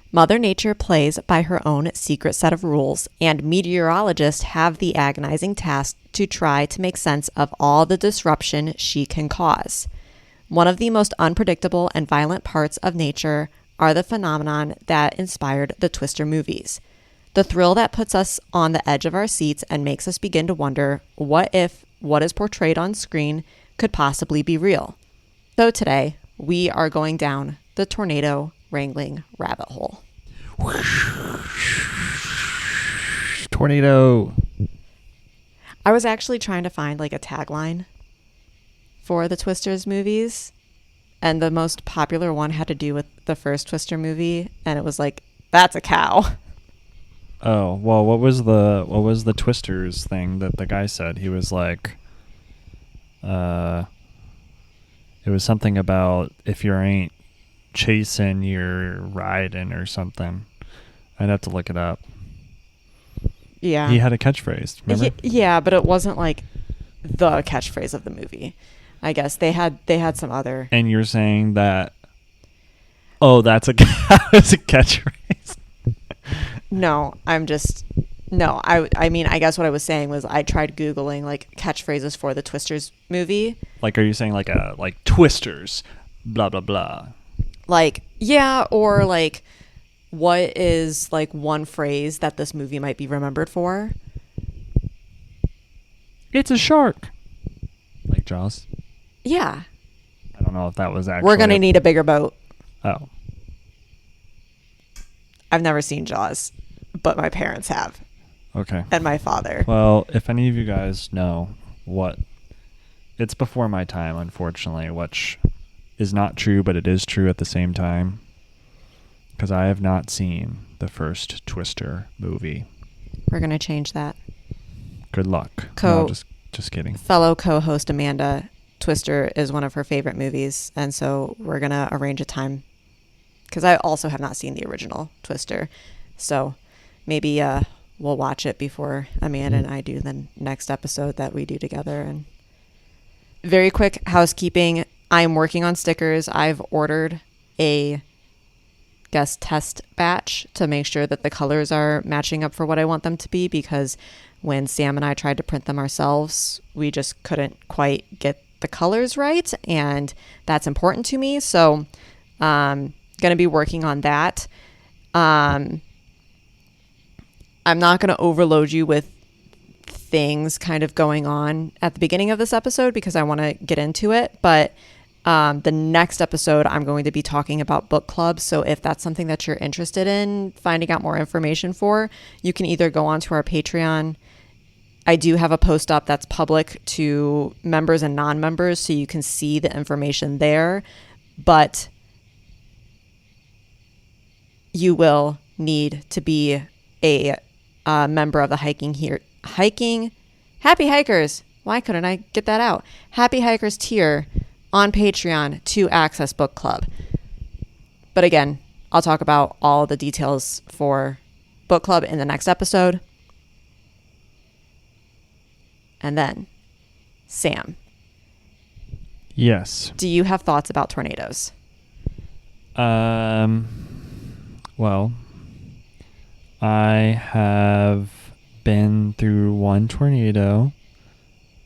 Mother Nature plays by her own secret set of rules, and meteorologists have the agonizing task to try to make sense of all the disruption she can cause. One of the most unpredictable and violent parts of nature are the phenomenon that inspired the Twister movies. The thrill that puts us on the edge of our seats and makes us begin to wonder what if what is portrayed on screen could possibly be real. So today, we are going down the tornado wrangling rabbit hole. Tornado. I was actually trying to find like a tagline for the Twisters movies, and the most popular one had to do with the first Twister movie, and it was like, "That's a cow." Oh, well, what was the Twisters thing that the guy said? He was like, it was something about if you ain't chasing, you're riding or something. I'd have to look it up. Yeah. He had a catchphrase, remember? Yeah, but it wasn't like the catchphrase of the movie. I guess they had some other. And you're saying that, that's a catchphrase. No, I mean, I guess what I was saying was I tried Googling like catchphrases for the Twisters movie. Like, are you saying like Twisters, blah, blah, blah? Like, yeah, or like, what is like one phrase that this movie might be remembered for? It's a shark. Like Jaws? Yeah. I don't know if that was actually... We're going to need a bigger boat. Oh. I've never seen Jaws, but my parents have. Okay. And my father. Well, if any of you guys know what... It's before my time, unfortunately, which is not true, but it is true at the same time. Because I have not seen the first Twister movie. We're going to change that. Good luck. No, just kidding. Fellow co-host Amanda, Twister is one of her favorite movies, and so we're going to arrange a time. Because I also have not seen the original Twister. So maybe we'll watch it before Amanda and I do the next episode that we do together. And very quick housekeeping. I'm working on stickers. I've ordered a guest test batch to make sure that the colors are matching up for what I want them to be, because when Sam and I tried to print them ourselves, we just couldn't quite get the colors right, and that's important to me. So going to be working on that. I'm not going to overload you with things kind of going on at the beginning of this episode because I want to get into it, but the next episode, I'm going to be talking about book clubs. So if that's something that you're interested in finding out more information for, you can either go onto our Patreon. I do have a post up that's public to members and non-members, so you can see the information there. But you will need to be a member of the Happy Hikers. Why couldn't I get that out? Happy Hikers tier on Patreon to access book club. But again, I'll talk about all the details for book club in the next episode. And then, Sam. Yes. Do you have thoughts about tornadoes? Well, I have been through one tornado.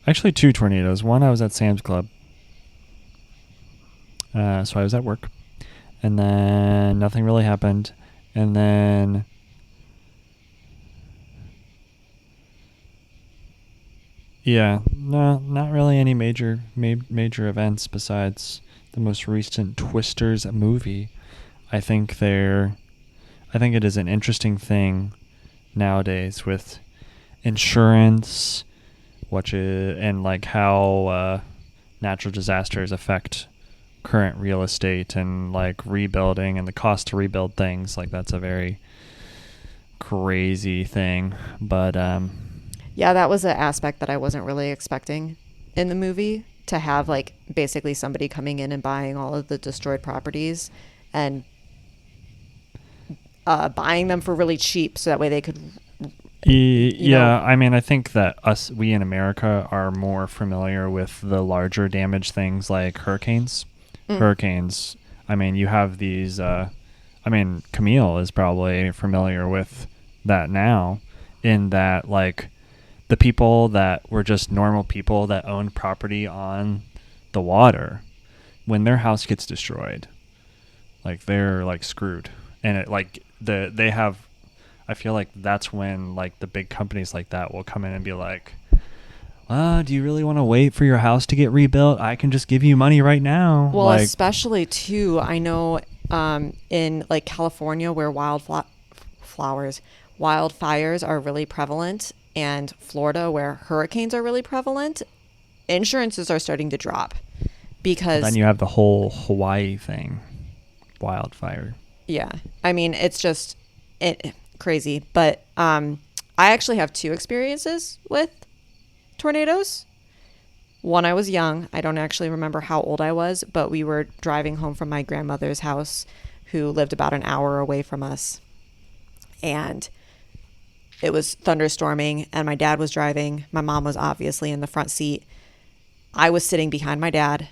Actually, two tornadoes. One, I was at Sam's Club. So I was at work, and then nothing really happened, and then not really any major events besides the most recent Twisters movie. I think it is an interesting thing nowadays with insurance, and like how natural disasters affect current real estate and like rebuilding and the cost to rebuild things. Like that's a very crazy thing. But yeah, that was an aspect that I wasn't really expecting in the movie, to have like basically somebody coming in and buying all of the destroyed properties and buying them for really cheap so that way they could I mean, I think that we in America are more familiar with the larger damage things like hurricanes. Hurricanes, I mean, you have these Camille is probably familiar with that now, in that like the people that were just normal people that owned property on the water, when their house gets destroyed, like they're like screwed. And it like they have, I feel like that's when like the big companies like that will come in and be like, do you really want to wait for your house to get rebuilt? I can just give you money right now. Well, like, especially too, I know in like California where wildfires are really prevalent, and Florida where hurricanes are really prevalent, insurances are starting to drop because then you have the whole Hawaii thing, wildfire. Yeah, I mean it's just crazy. But I actually have two experiences with tornadoes. One, I was young. I don't actually remember how old I was, but we were driving home from my grandmother's house, who lived about an hour away from us. And it was thunderstorming, and my dad was driving. My mom was obviously in the front seat. I was sitting behind my dad,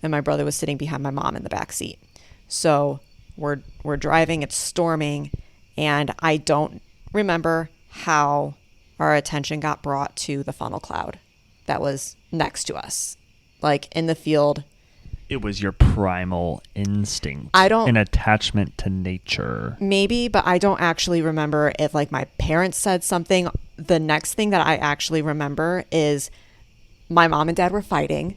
and my brother was sitting behind my mom in the back seat. So we're driving, it's storming, and I don't remember how our attention got brought to the funnel cloud that was next to us, like in the field. It was your primal instinct. An attachment to nature. Maybe, but I don't actually remember if like my parents said something. The next thing that I actually remember is my mom and dad were fighting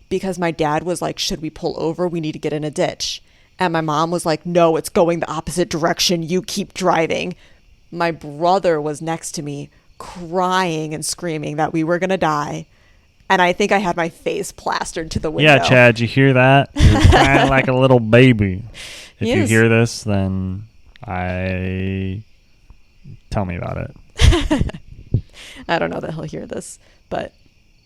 because my dad was like, should we pull over? We need to get in a ditch. And my mom was like, no, it's going the opposite direction. You keep driving. My brother was next to me crying and screaming that we were going to die. And I think I had my face plastered to the window. Yeah, Chad, you hear that? You're crying like a little baby. If you hear this, then tell me about it. I don't know that he'll hear this, but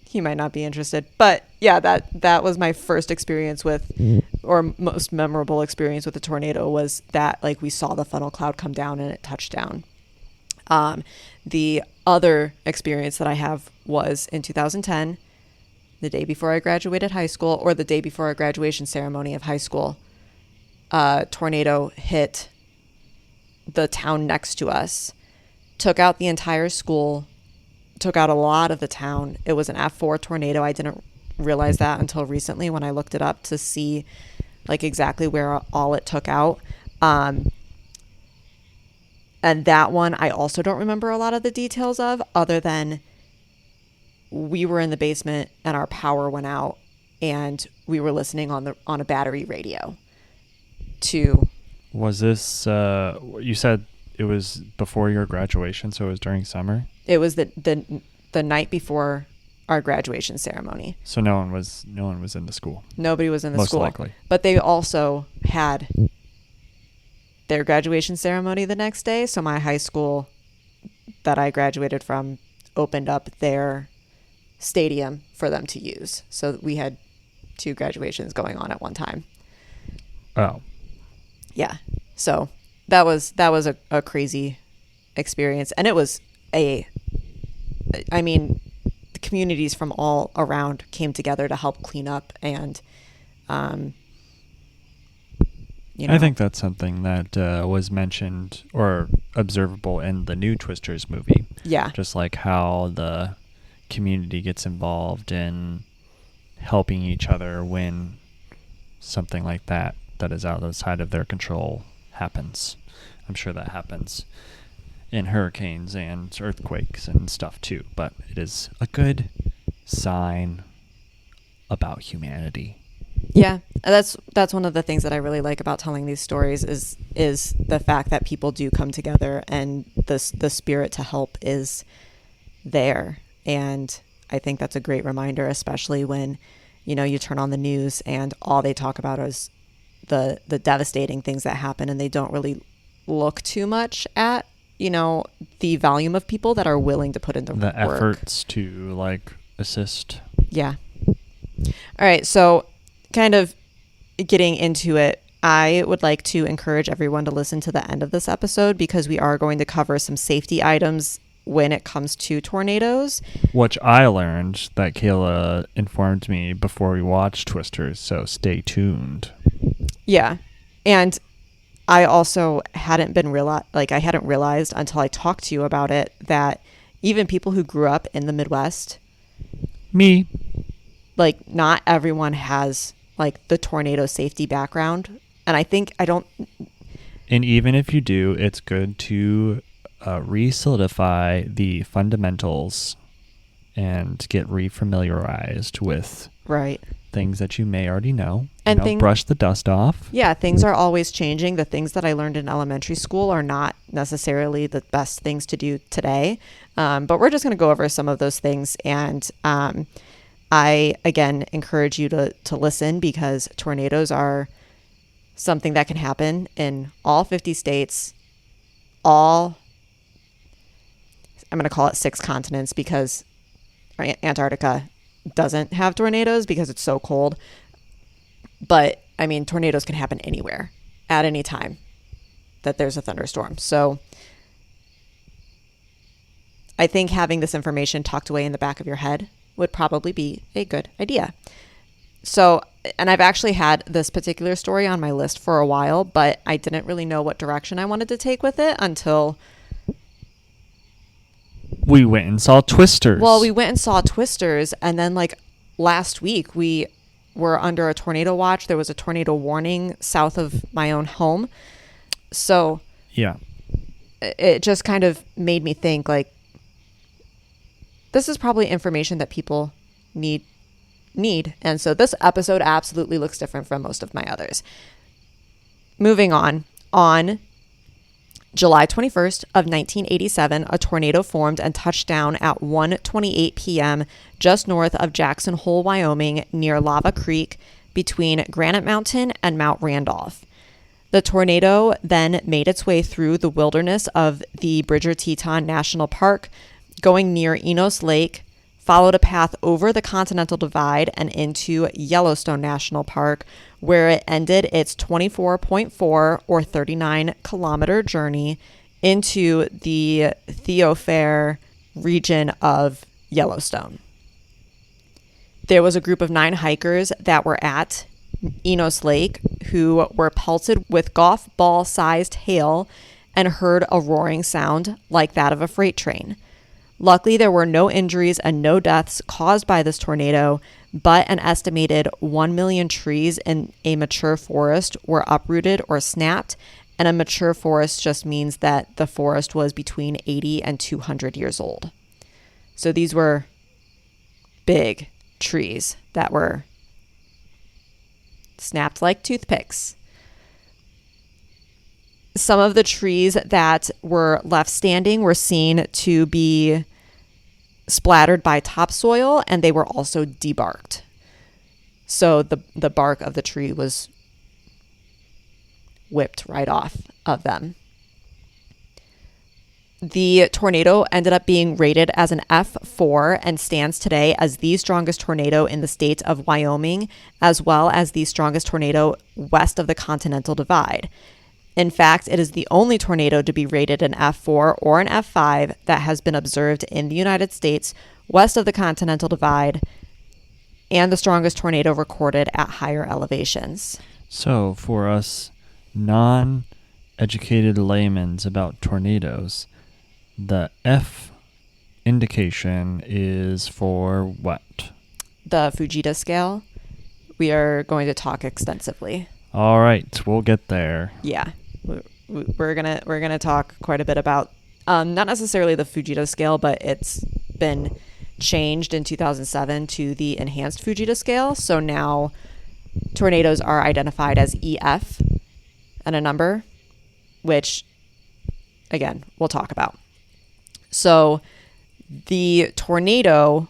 he might not be interested. But yeah, that was my first experience with, or most memorable experience with a tornado, was that like we saw the funnel cloud come down and it touched down. The other experience that I have was in 2010, the day before I graduated high school, or the day before our graduation ceremony of high school. A tornado hit the town next to us, took out the entire school, took out a lot of the town. It was an F4 tornado. I didn't realize that until recently when I looked it up to see like exactly where all it took out. And that one, I also don't remember a lot of the details of, other than we were in the basement and our power went out and we were listening on a battery radio to... Was this, you said it was before your graduation, so it was during summer? It was the night before our graduation ceremony. So no one was in the school. Nobody was in the Most school. likely. But they also had their graduation ceremony the next day. So my high school that I graduated from opened up their stadium for them to use. So we had two graduations going on at one time. Oh. Yeah. So that was a crazy experience. And it was the communities from all around came together to help clean up and, I think that's something that was mentioned or observable in the new Twisters movie. Yeah. Just like how the community gets involved in helping each other when something like that is outside of their control happens. I'm sure that happens in hurricanes and earthquakes and stuff too, but it is a good sign about humanity. Yeah, that's one of the things that I really like about telling these stories is the fact that people do come together and the spirit to help is there. And I think that's a great reminder, especially when, you turn on the news and all they talk about is the devastating things that happen, and they don't really look too much at, the volume of people that are willing to put in the work. Efforts to assist. Yeah. All right. So kind of getting into it, I would like to encourage everyone to listen to the end of this episode, because we are going to cover some safety items when it comes to tornadoes. Which I learned that Kayla informed me before we watched Twisters, so stay tuned. Yeah. And I also hadn't realized until I talked to you about it that even people who grew up in the Midwest, me, not everyone has the tornado safety background. And and even if you do, it's good to re-solidify the fundamentals and get re-familiarized with things that you may already know. And brush the dust off. Yeah, things are always changing. The things that I learned in elementary school are not necessarily the best things to do today. But we're just going to go over some of those things. And I, again, encourage you to listen, because tornadoes are something that can happen in all 50 states, I'm going to call it 6 continents, because Antarctica doesn't have tornadoes because it's so cold. But, tornadoes can happen anywhere at any time that there's a thunderstorm. So I think having this information tucked away in the back of your head would probably be a good idea. So, and I've actually had this particular story on my list for a while, but I didn't really know what direction I wanted to take with it until we went and saw Twisters. Well, we went and saw Twisters, and then last week we were under a tornado watch. There was a tornado warning south of my own home. So yeah, it just kind of made me think this is probably information that people need. And so this episode absolutely looks different from most of my others. Moving on July 21st of 1987, a tornado formed and touched down at 1:28 p.m. just north of Jackson Hole, Wyoming, near Lava Creek, between Granite Mountain and Mount Randolph. The tornado then made its way through the wilderness of the Bridger-Teton National Park, going near Enos Lake, followed a path over the Continental Divide and into Yellowstone National Park, where it ended its 24.4 or 39-kilometer journey into the Theophare region of Yellowstone. There was a group of 9 hikers that were at Enos Lake who were pelted with golf ball-sized hail and heard a roaring sound like that of a freight train. Luckily, there were no injuries and no deaths caused by this tornado, but an estimated 1 million trees in a mature forest were uprooted or snapped, and a mature forest just means that the forest was between 80 and 200 years old. So these were big trees that were snapped like toothpicks. Some of the trees that were left standing were seen to be splattered by topsoil, and they were also debarked. So the bark of the tree was whipped right off of them. The tornado ended up being rated as an F4 and stands today as the strongest tornado in the state of Wyoming, as well as the strongest tornado west of the Continental Divide. In fact, it is the only tornado to be rated an F4 or an F5 that has been observed in the United States west of the Continental Divide, and the strongest tornado recorded at higher elevations. So, for us non-educated laymen's about tornadoes, the F indication is for what? The Fujita scale. We are going to talk extensively. All right, we'll get there. Yeah. We're gonna talk quite a bit about not necessarily the Fujita scale, but it's been changed in 2007 to the enhanced Fujita scale. So now tornadoes are identified as EF and a number, which again we'll talk about. So the tornado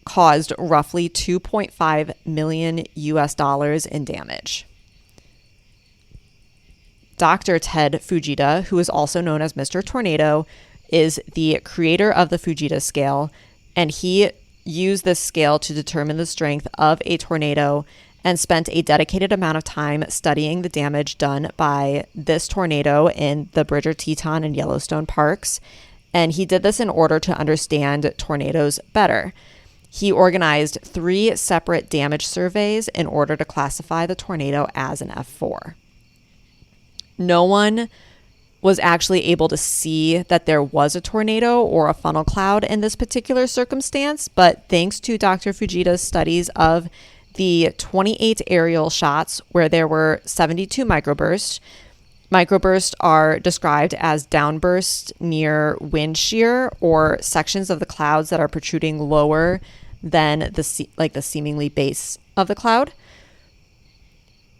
caused roughly $2.5 million in damage. Dr. Ted Fujita, who is also known as Mr. Tornado, is the creator of the Fujita scale, and he used this scale to determine the strength of a tornado and spent a dedicated amount of time studying the damage done by this tornado in the Bridger Teton and Yellowstone parks. And he did this in order to understand tornadoes better. He organized 3 separate damage surveys in order to classify the tornado as an F4. No one was actually able to see that there was a tornado or a funnel cloud in this particular circumstance, but thanks to Dr. Fujita's studies of the 28 aerial shots where there were 72 microbursts. Microbursts are described as downbursts near wind shear or sections of the clouds that are protruding lower than the seemingly base of the cloud.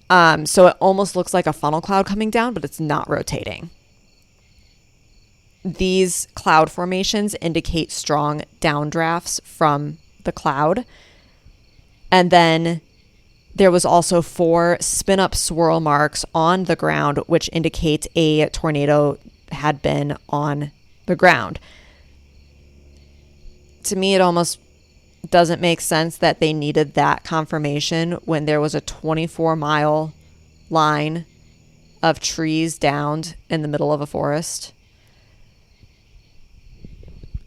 So it almost looks like a funnel cloud coming down, but it's not rotating. These cloud formations indicate strong downdrafts from the cloud. And then there was also 4 spin-up swirl marks on the ground, which indicate a tornado had been on the ground. To me, it almost doesn't make sense that they needed that confirmation when there was a 24-mile line of trees downed in the middle of a forest.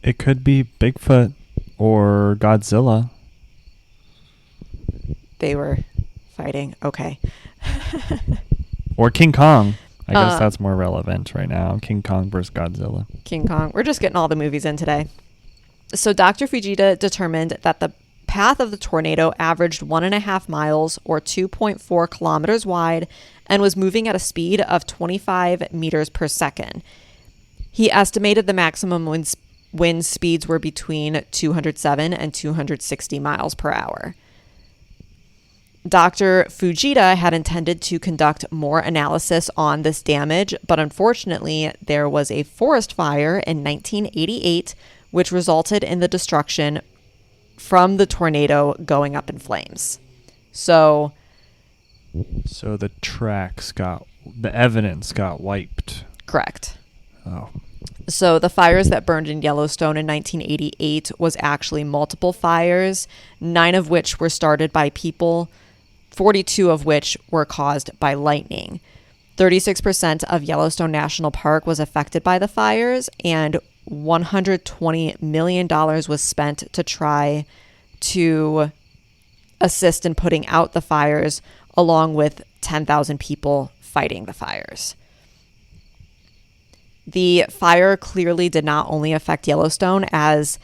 It could be Bigfoot or Godzilla. They were fighting. Okay. Or King Kong. I guess that's more relevant right now. King Kong versus Godzilla. King Kong. We're just getting all the movies in today. So Dr. Fujita determined that the path of the tornado averaged 1.5 miles or 2.4 kilometers wide and was moving at a speed of 25 meters per second. He estimated the maximum wind speeds were between 207 and 260 miles per hour. Dr. Fujita had intended to conduct more analysis on this damage, but unfortunately, there was a forest fire in 1988, which resulted in the destruction from the tornado going up in flames. So the evidence got wiped. Correct. Oh. So the fires that burned in Yellowstone in 1988 was actually multiple fires, 9 of which were started by people, 42 of which were caused by lightning. 36% of Yellowstone National Park was affected by the fires, and $120 million was spent to try to assist in putting out the fires, along with 10,000 people fighting the fires. The fire clearly did not only affect Yellowstone, as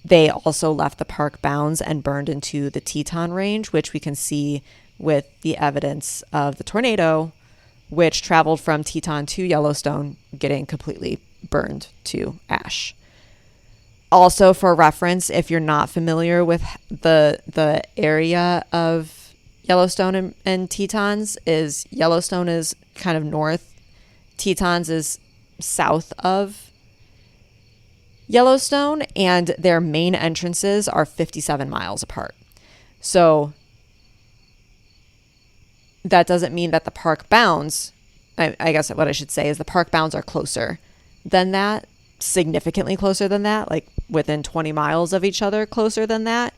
they also left the park bounds and burned into the Teton Range, which we can see with the evidence of the tornado, which traveled from Teton to Yellowstone, getting completely burned to ash. Also, for reference, if you're not familiar with the area of Yellowstone and Tetons, is Yellowstone is kind of north, Tetons is south of Yellowstone, and their main entrances are 57 miles apart. So that doesn't mean that the park bounds, I guess what I should say is the park bounds are closer than that, significantly closer than that, like within 20 miles of each other, closer than that.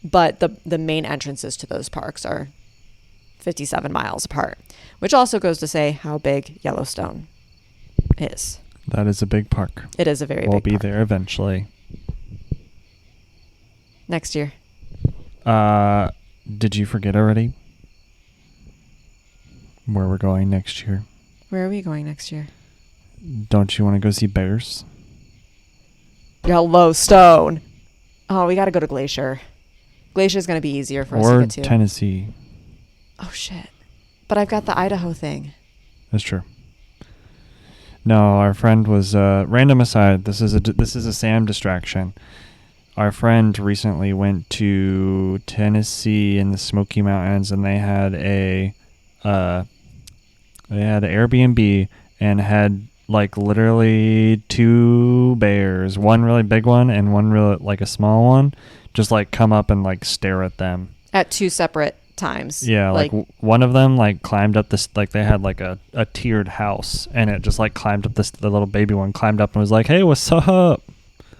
But the main entrances to those parks are 57 miles apart, which also goes to say how big Yellowstone is. That is a big park. It is a very big park. We'll be there eventually. Next year. Did you forget already where we're going next year? Where are we going next year? Don't you want to go see bears? Yellowstone. Oh, we got to go to Glacier. Glacier's going to be easier for us to get to. Or Tennessee. Oh, shit. But I've got the Idaho thing. That's true. No, our friend was random aside. This is a Sam distraction. Our friend recently went to Tennessee in the Smoky Mountains, and they had an Airbnb and had like literally 2 bears, one really big one and one really like a small one, just like come up and like stare at them at 2 separate times. Yeah, like one of them like climbed up this, like they had like a tiered house, and it just like climbed up this, the little baby one climbed up and was like, hey, what's up?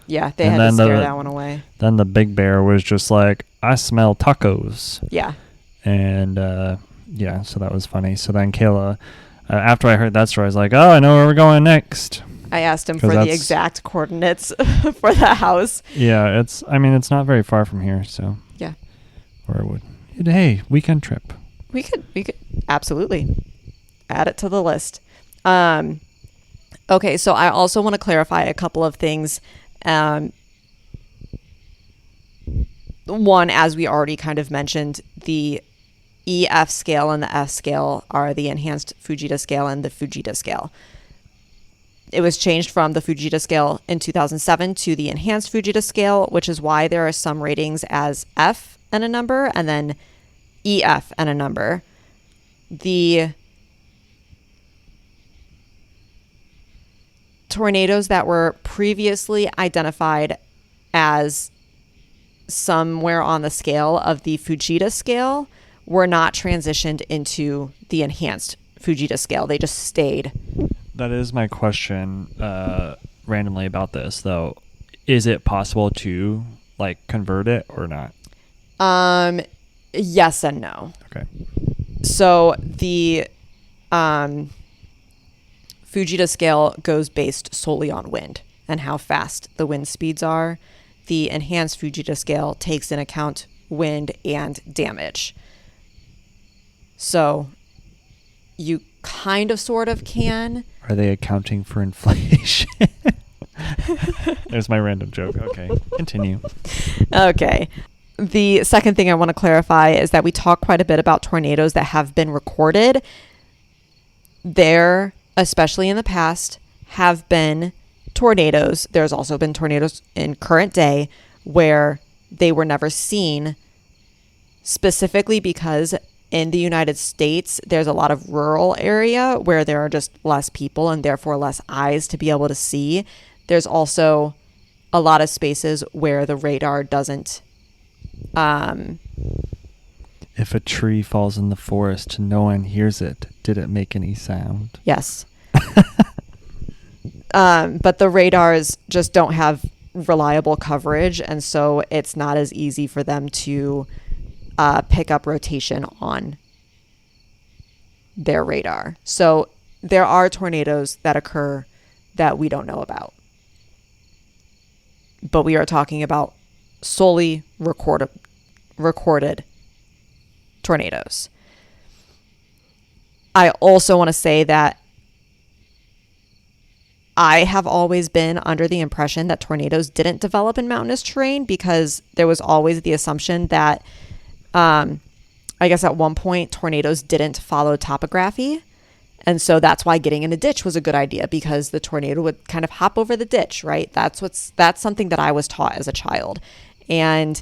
Yeah, they had to scare that one away. Then the big bear was just like, I smell tacos. Yeah. And yeah, so that was funny. So then Kayla, after I heard that story, I was like, oh, I know where we're going next. I asked him for the exact coordinates for the house. Yeah, it's not very far from here, so. Yeah. Or it would. Hey, weekend trip. We could absolutely add it to the list. Okay, so I also want to clarify a couple of things. One, as we already kind of mentioned, the EF scale and the F scale are the enhanced Fujita scale and the Fujita scale. It was changed from the Fujita scale in 2007 to the enhanced Fujita scale, which is why there are some ratings as F and a number, and then EF and a number. The tornadoes that were previously identified as somewhere on the scale of the Fujita scale were not transitioned into the enhanced Fujita scale. They just stayed. That is my question randomly about this, though. Is it possible to like convert it or not? Yes and no. Okay. So the Fujita scale goes based solely on wind and how fast the wind speeds are. The enhanced Fujita scale takes into account wind and damage. So you kind of sort of can. Are they accounting for inflation? There's my random joke. Okay, continue. Okay. The second thing I want to clarify is that we talk quite a bit about tornadoes that have been recorded. There, especially in the past, have been tornadoes. There's also been tornadoes in current day where they were never seen, specifically because in the United States, there's a lot of rural area where there are just less people and therefore less eyes to be able to see. There's also a lot of spaces where the radar doesn't. If a tree falls in the forest and no one hears it, did it make any sound? Yes. But the radars just don't have reliable coverage, and so it's not as easy for them to pick up rotation on their radar. So there are tornadoes that occur that we don't know about. But we are talking about solely recorded tornadoes. I also want to say that I have always been under the impression that tornadoes didn't develop in mountainous terrain because there was always the assumption that, I guess at one point, tornadoes didn't follow topography. And so that's why getting in a ditch was a good idea, because the tornado would kind of hop over the ditch, right? That's something that I was taught as a child. And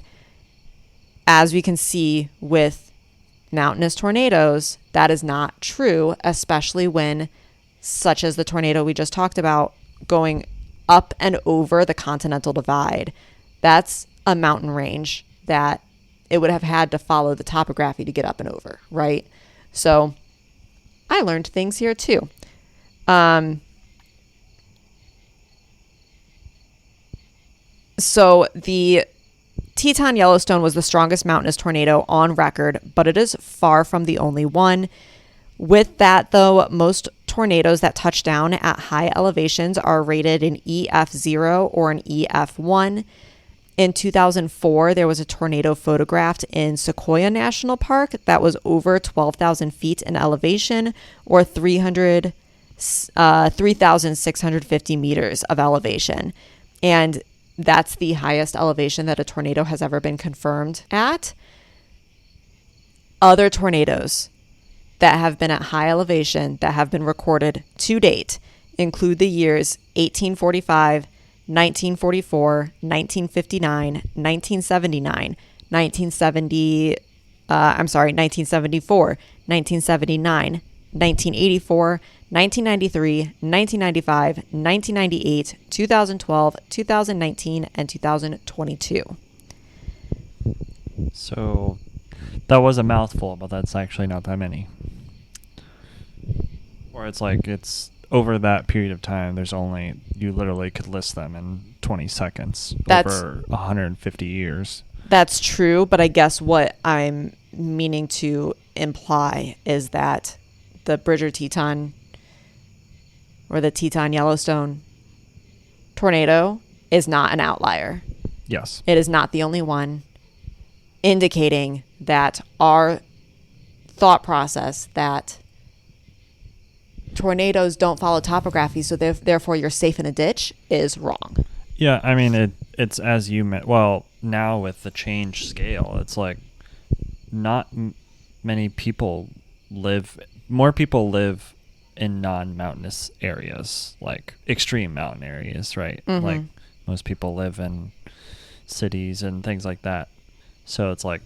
as we can see with mountainous tornadoes, that is not true, especially when, such as the tornado we just talked about, going up and over the Continental Divide. That's a mountain range that it would have had to follow the topography to get up and over, right? So I learned things here too. So the Teton Yellowstone was the strongest mountainous tornado on record, but it is far from the only one. With that, though, most tornadoes that touch down at high elevations are rated an EF0 or an EF1. In 2004, there was a tornado photographed in Sequoia National Park that was over 12,000 feet in elevation, or 3,650 meters of elevation. And that's the highest elevation that a tornado has ever been confirmed at. Other tornadoes that have been at high elevation that have been recorded to date include the years 1845, 1944, 1959, 1979, 1974, 1979, 1984, 1993, 1995, 1998, 2012, 2019, and 2022. So that was a mouthful, but that's actually not that many. Or it's like it's over that period of time, you literally could list them in 20 seconds over 150 years. That's true, but I guess what I'm meaning to imply is that the Bridger Teton or the Teton Yellowstone tornado is not an outlier. Yes. It is not the only one, indicating that our thought process that tornadoes don't follow topography, so therefore you're safe in a ditch, is wrong. Yeah, I mean, it's as you meant. Well, now with the change scale, it's like not many people more people live in non-mountainous areas, like extreme mountain areas, right? Mm-hmm. Like most people live in cities and things like that. So it's like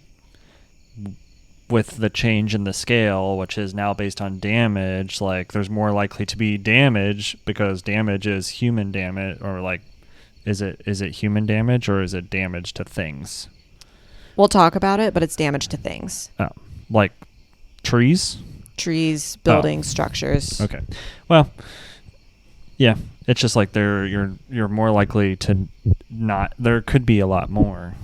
with the change in the scale, which is now based on damage, like there's more likely to be damage because damage is human damage, or like is it human damage or is it damage to things? We'll talk about it, but it's damage to things. Oh, like trees, buildings, structures. Okay. Well, yeah, it's just like you're more likely to not. There could be a lot more.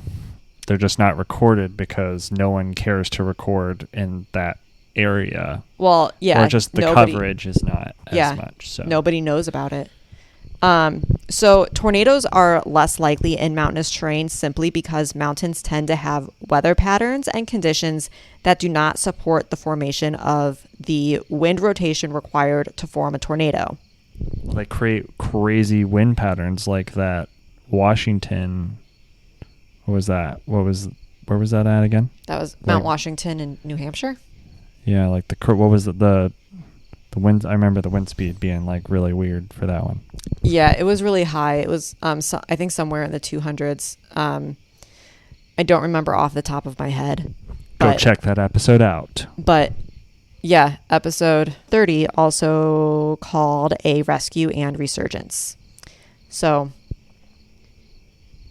They're just not recorded because no one cares to record in that area. Well, yeah. Or just the coverage is not as much. So nobody knows about it. So tornadoes are less likely in mountainous terrain simply because mountains tend to have weather patterns and conditions that do not support the formation of the wind rotation required to form a tornado. Well, they create crazy wind patterns like that Washington. What was that? Where was that at again? That was Mount Washington in New Hampshire. Yeah, like what was the wind? I remember the wind speed being like really weird for that one. Yeah, it was really high. It was I think somewhere in the 200s. I don't remember off the top of my head. Go check that episode out. But yeah, episode 30, also called A Rescue and Resurgence. So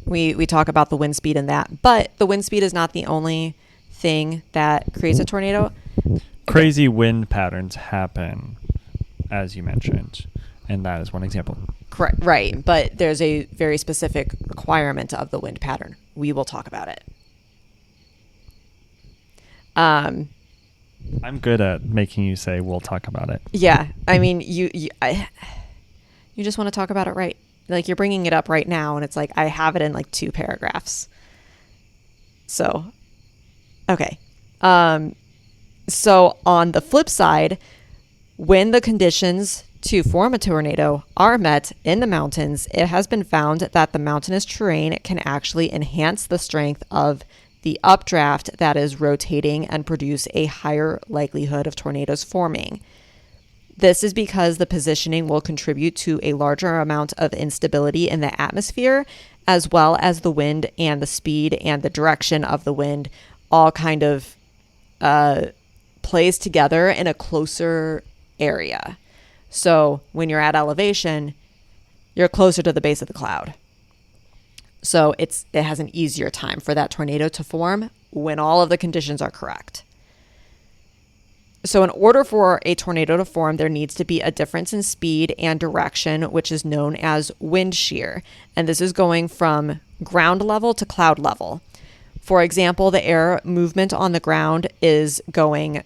we talk about the wind speed in that, but the wind speed is not the only thing that creates a tornado. Crazy wind patterns happen, as you mentioned, and that is one example. Correct, right, but there's a very specific requirement of the wind pattern. We will talk about it. I'm good at making you say we'll talk about it. Yeah, I mean, you just want to talk about it, right? Like you're bringing it up right now, and it's like I have it in like 2 paragraphs. So, okay. So on the flip side, when the conditions to form a tornado are met in the mountains, it has been found that the mountainous terrain can actually enhance the strength of the updraft that is rotating and produce a higher likelihood of tornadoes forming. This is because the positioning will contribute to a larger amount of instability in the atmosphere, as well as the wind and the speed and the direction of the wind all kind of plays together in a closer area. So when you're at elevation, you're closer to the base of the cloud. So it has an easier time for that tornado to form when all of the conditions are correct. So in order for a tornado to form, there needs to be a difference in speed and direction, which is known as wind shear. And this is going from ground level to cloud level. For example, the air movement on the ground is going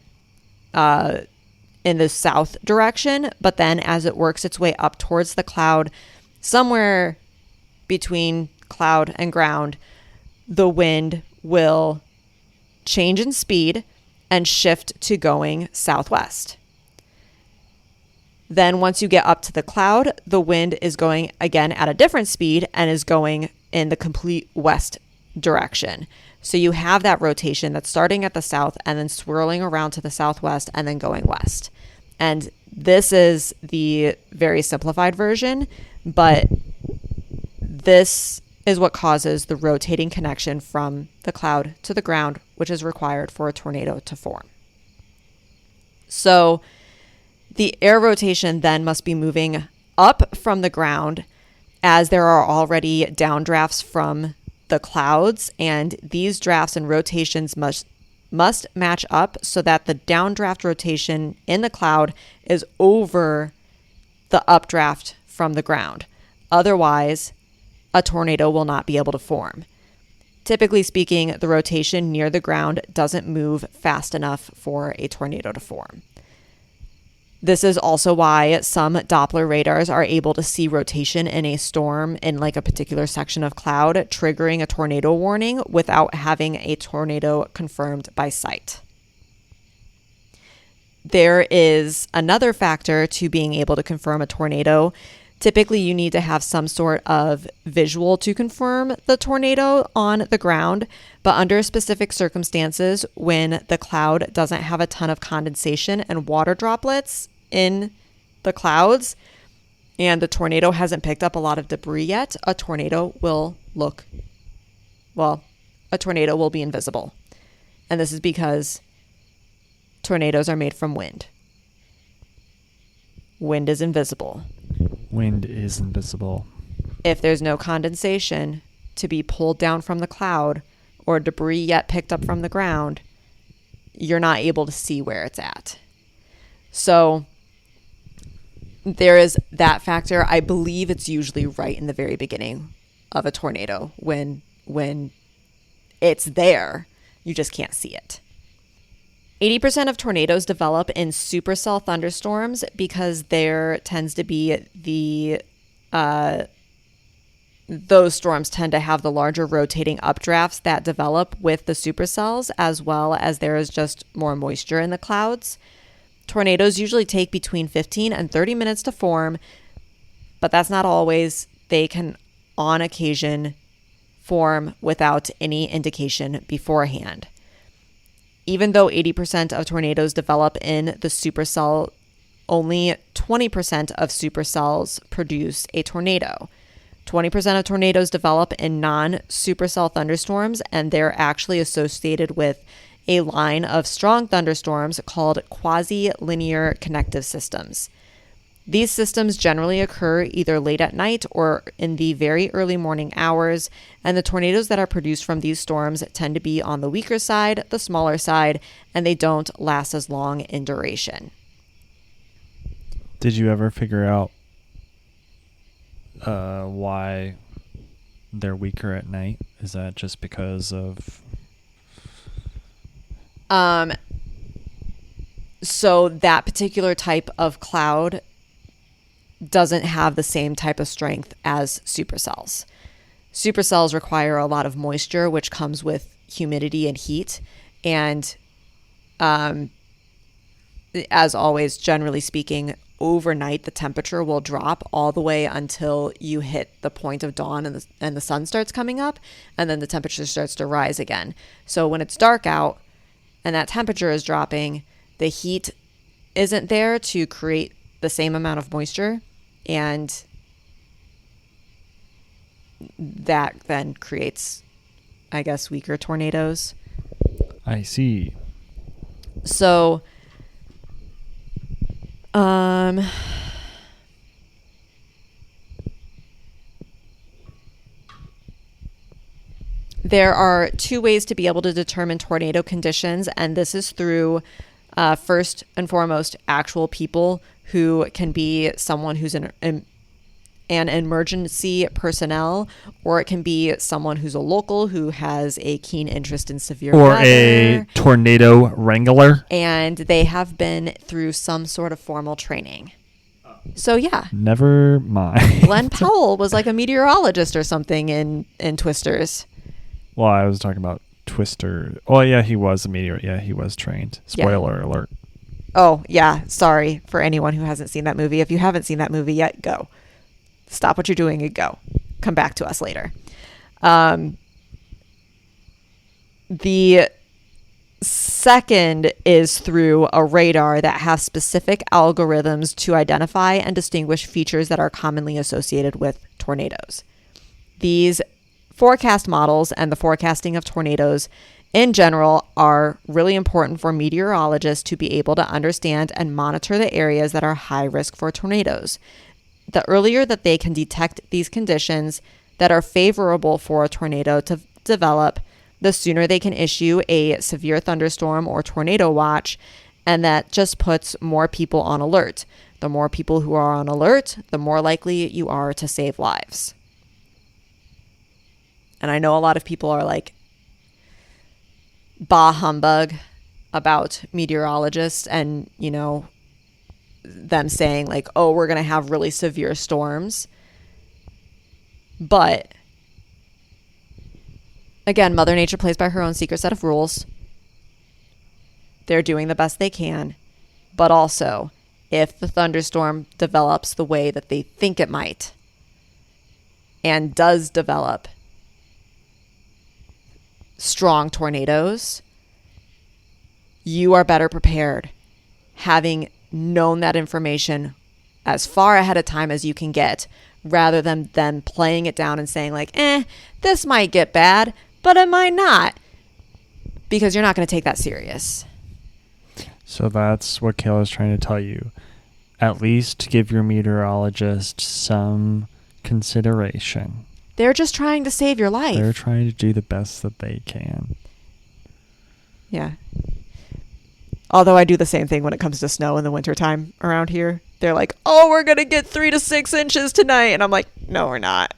in the south direction, but then as it works its way up towards the cloud, somewhere between cloud and ground, the wind will change in speed and shift to going southwest. Then once you get up to the cloud, the wind is going again at a different speed and is going in the complete west direction. So you have that rotation that's starting at the south and then swirling around to the southwest and then going west. And this is the very simplified version, but this is what causes the rotating connection from the cloud to the ground, which is required for a tornado to form. So the air rotation then must be moving up from the ground, as there are already downdrafts from the clouds, and these drafts and rotations must match up so that the downdraft rotation in the cloud is over the updraft from the ground. Otherwise, a tornado will not be able to form. Typically speaking, the rotation near the ground doesn't move fast enough for a tornado to form. This is also why some Doppler radars are able to see rotation in a storm in like a particular section of cloud, triggering a tornado warning without having a tornado confirmed by sight. There is another factor to being able to confirm a tornado. Typically, you need to have some sort of visual to confirm the tornado on the ground, but under specific circumstances, when the cloud doesn't have a ton of condensation and water droplets in the clouds, and the tornado hasn't picked up a lot of debris yet, a tornado will be invisible. And this is because tornadoes are made from wind. Wind is invisible. Wind is invisible. If there's no condensation to be pulled down from the cloud or debris yet picked up from the ground, you're not able to see where it's at. So there is that factor. I believe it's usually right in the very beginning of a tornado when it's there, you just can't see it. 80% of tornadoes develop in supercell thunderstorms because there tends to be those storms tend to have the larger rotating updrafts that develop with the supercells, as well as there is just more moisture in the clouds. Tornadoes usually take between 15 and 30 minutes to form, but that's not always. They can, on occasion, form without any indication beforehand. Even though 80% of tornadoes develop in the supercell, only 20% of supercells produce a tornado. 20% of tornadoes develop in non-supercell thunderstorms, and they're actually associated with a line of strong thunderstorms called quasi-linear connective systems. These systems generally occur either late at night or in the very early morning hours, and the tornadoes that are produced from these storms tend to be on the weaker side, the smaller side, and they don't last as long in duration. Did you ever figure out why they're weaker at night? Is that just because of... So that particular type of cloud doesn't have the same type of strength as supercells. Supercells require a lot of moisture, which comes with humidity and heat. And as always, generally speaking, overnight the temperature will drop all the way until you hit the point of dawn and the sun starts coming up, and then the temperature starts to rise again. So when it's dark out and that temperature is dropping, the heat isn't there to create the same amount of moisture, and that then creates, I guess, weaker tornadoes. I see. So there are two ways to be able to determine tornado conditions, and this is through first and foremost actual people who can be someone who's an emergency personnel, or it can be someone who's a local who has a keen interest in severe weather. Or a tornado wrangler. And they have been through some sort of formal training. So yeah. Never mind. Glenn Powell was like a meteorologist or something in Twisters. Well, I was talking about Twister. Oh yeah, he was a meteor. Yeah, he was trained. Spoiler alert. Oh yeah, sorry for anyone who hasn't seen that movie. If you haven't seen that movie yet, go. Stop what you're doing and go. Come back to us later. The second is through a radar that has specific algorithms to identify and distinguish features that are commonly associated with tornadoes. These forecast models and the forecasting of tornadoes in general are really important for meteorologists to be able to understand and monitor the areas that are high risk for tornadoes. The earlier that they can detect these conditions, that are favorable for a tornado to develop, the sooner they can issue a severe thunderstorm or tornado watch, and that just puts more people on alert. The more people who are on alert, the more likely you are to save lives. And I know a lot of people are like, bah humbug about meteorologists and, you know, them saying like, oh, we're going to have really severe storms. But again, Mother Nature plays by her own secret set of rules. They're doing the best they can. But also, if the thunderstorm develops the way that they think it might, and does develop strong tornadoes, you are better prepared, having known that information as far ahead of time as you can get, rather than then playing it down and saying like, this might get bad, but it might not, because you're not going to take that serious. So that's what Kayla's trying to tell you. At least give your meteorologist some consideration. They're just trying to save your life. They're trying to do the best that they can. Yeah. Although I do the same thing when it comes to snow in the wintertime around here. They're like, oh, we're going to get 3 to 6 inches tonight. And I'm like, no, we're not.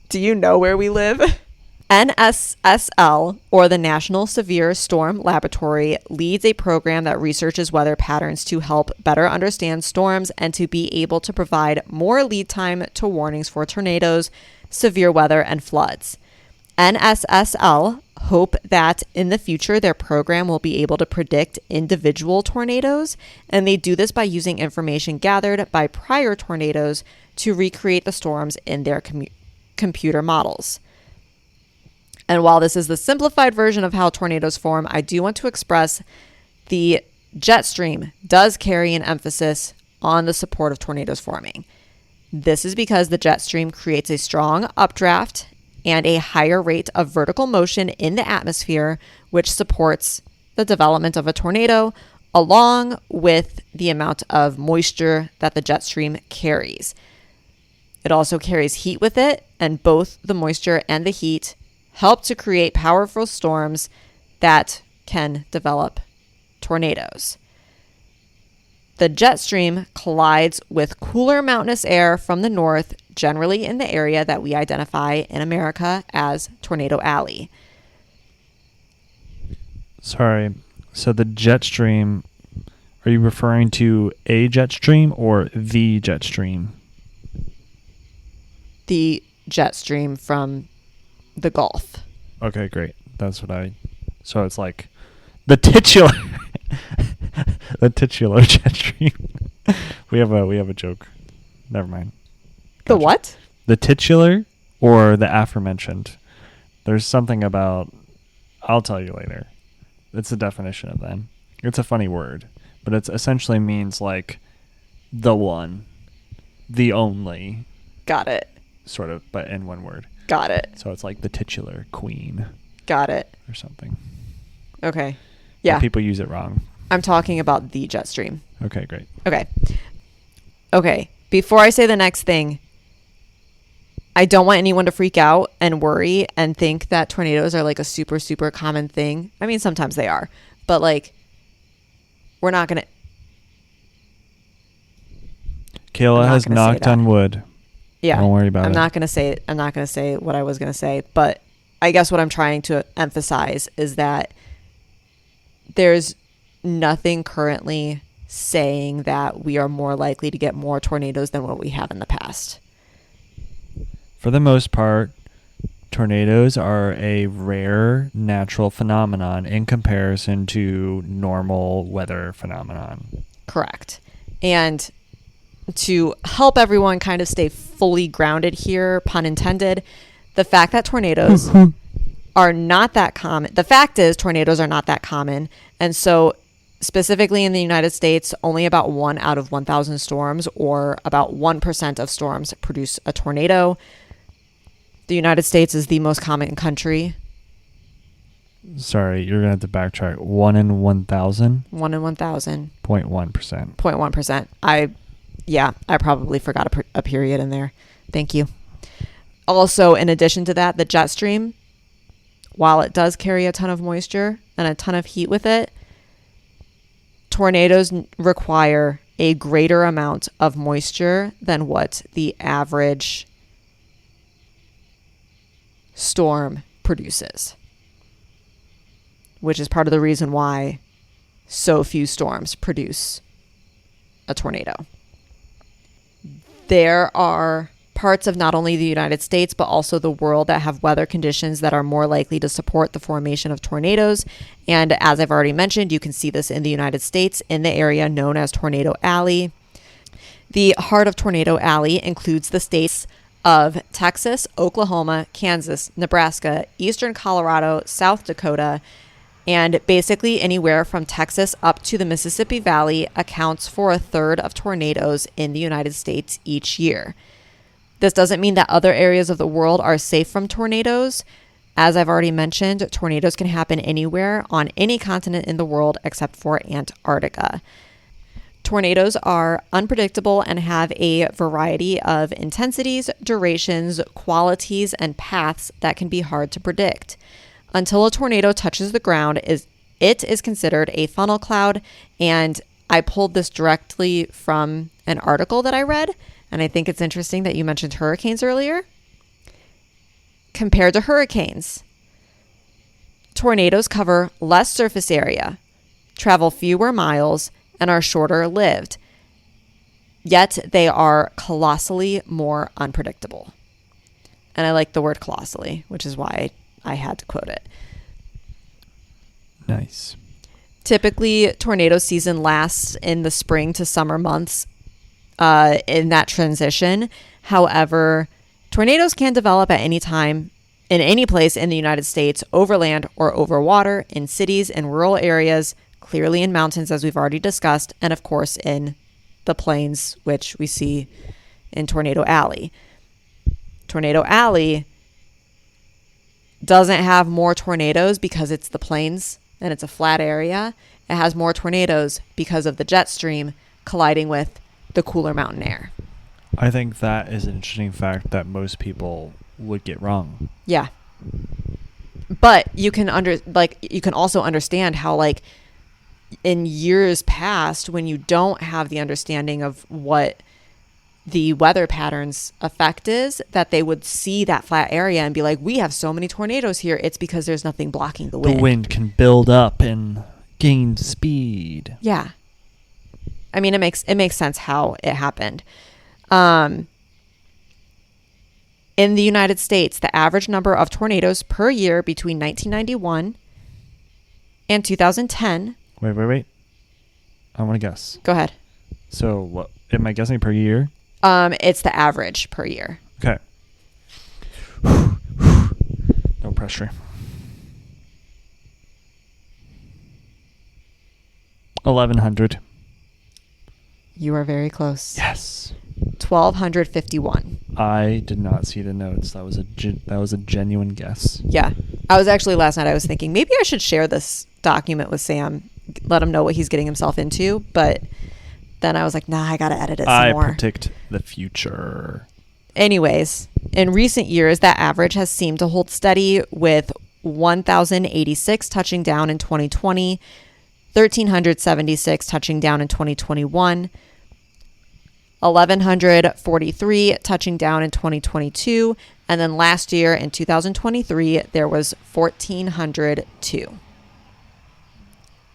Do you know where we live? NSSL, or the National Severe Storm Laboratory, leads a program that researches weather patterns to help better understand storms and to be able to provide more lead time to warnings for tornadoes, severe weather, and floods. NSSL hope that in the future their program will be able to predict individual tornadoes, and they do this by using information gathered by prior tornadoes to recreate the storms in their computer models. And while this is the simplified version of how tornadoes form, I do want to express the jet stream does carry an emphasis on the support of tornadoes forming. This is because the jet stream creates a strong updraft and a higher rate of vertical motion in the atmosphere, which supports the development of a tornado, along with the amount of moisture that the jet stream carries. It also carries heat with it, and both the moisture and the heat help to create powerful storms that can develop tornadoes. The jet stream collides with cooler mountainous air from the north, generally in the area that we identify in America as Tornado Alley. Sorry. So the jet stream, are you referring to a jet stream or the jet stream? The jet stream from the Gulf. Okay, great. So it's like the titular the titular jet stream. we have a joke. Never mind. Gotcha. The what? The titular or the aforementioned. There's something about, I'll tell you later. It's a definition of them. It's a funny word, but it essentially means like the one, the only. Got it. Sort of, but in one word. Got it. So it's like the titular queen. Got it. Or something. Okay. Yeah. But people use it wrong. I'm talking about the jet stream. Okay, great. Okay. Before I say the next thing, I don't want anyone to freak out and worry and think that tornadoes are like a super, super common thing. I mean, sometimes they are. But like, we're not going to... Kayla has knocked on wood. Yeah. Don't worry about it. I'm not going to say what I was going to say, but I guess what I'm trying to emphasize is that there's nothing currently saying that we are more likely to get more tornadoes than what we have in the past. For the most part, tornadoes are a rare natural phenomenon in comparison to normal weather phenomenon. Correct. And to help everyone kind of stay fully grounded here, pun intended, the fact that tornadoes are not that common. The fact is tornadoes are not that common. And so specifically in the United States, only about 1 out of 1,000 storms, or about 1% of storms, produce a tornado. The United States is the most common country. Sorry, you're going to have to backtrack. 1 in 1,000? 1 in 1,000. 0.1%. 0.1%. I probably forgot a period in there. Thank you. Also, in addition to that, the jet stream, while it does carry a ton of moisture and a ton of heat with it, tornadoes require a greater amount of moisture than what the average storm produces, which is part of the reason why so few storms produce a tornado. There are parts of not only the United States, but also the world that have weather conditions that are more likely to support the formation of tornadoes. And as I've already mentioned, you can see this in the United States in the area known as Tornado Alley. The heart of Tornado Alley includes the states of Texas, Oklahoma, Kansas, Nebraska, eastern Colorado, South Dakota, and basically anywhere from Texas up to the Mississippi Valley accounts for a third of tornadoes in the United States each year. This doesn't mean that other areas of the world are safe from tornadoes. As I've already mentioned, tornadoes can happen anywhere on any continent in the world except for Antarctica. Tornadoes are unpredictable and have a variety of intensities, durations, qualities, and paths that can be hard to predict. Until a tornado touches the ground, it is considered a funnel cloud, and I pulled this directly from an article that I read. And I think it's interesting that you mentioned hurricanes earlier. Compared to hurricanes, tornadoes cover less surface area, travel fewer miles, and are shorter lived. Yet they are colossally more unpredictable. And I like the word colossally, which is why I had to quote it. Nice. Typically, tornado season lasts in the spring to summer months. In that transition. However, tornadoes can develop at any time in any place in the United States, overland or over water, in cities and rural areas, clearly in mountains, as we've already discussed, and of course in the plains, which we see in Tornado Alley. Tornado Alley doesn't have more tornadoes because it's the plains and it's a flat area. It has more tornadoes because of the jet stream colliding with the cooler mountain air. I think that is an interesting fact that most people would get wrong. Yeah. But you can also understand how, like, in years past, when you don't have the understanding of what the weather patterns effect is, that they would see that flat area and be like, we have so many tornadoes here. It's because there's nothing blocking the wind. The wind can build up and gain speed. Yeah. I mean, it makes sense how it happened. In the United States, the average number of tornadoes per year between 1991 and 2010. Wait. I want to guess. Go ahead. So, what am I guessing per year? It's the average per year. Okay. No pressure. 1,100. You are very close. Yes. 1,251. I did not see the notes. That was a genuine guess. Yeah. I was actually, last night I was thinking maybe I should share this document with Sam, let him know what he's getting himself into, but then I was like, nah, I gotta edit it some more. I predict the future. Anyways, in recent years, that average has seemed to hold steady, with 1,086 touching down in 2020, 1,376 touching down in 2021, 1,143 touching down in 2022, and then last year in 2023, there was 1,402.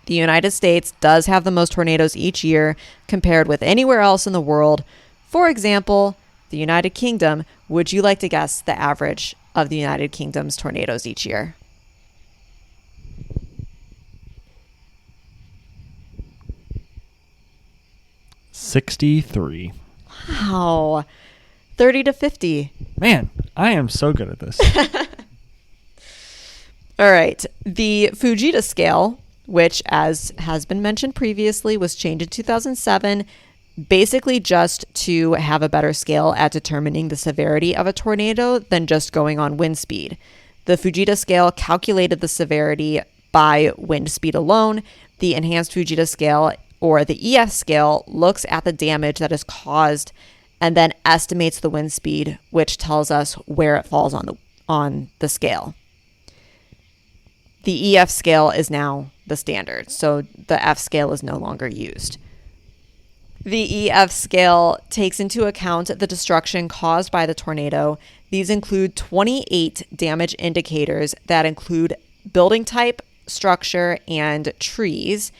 The United States does have the most tornadoes each year compared with anywhere else in the world. For example, the United Kingdom. Would you like to guess the average of the United Kingdom's tornadoes each year? $63. Wow. 30 to 50. Man, I am so good at this. All right. The Fujita scale, which, as has been mentioned previously, was changed in 2007, basically just to have a better scale at determining the severity of a tornado than just going on wind speed. The Fujita scale calculated the severity by wind speed alone. The enhanced Fujita scale, or the EF scale, looks at the damage that is caused and then estimates the wind speed, which tells us where it falls on the scale. The EF scale is now the standard, so the F scale is no longer used. The EF scale takes into account the destruction caused by the tornado. These include 28 damage indicators that include building type, structure, and trees.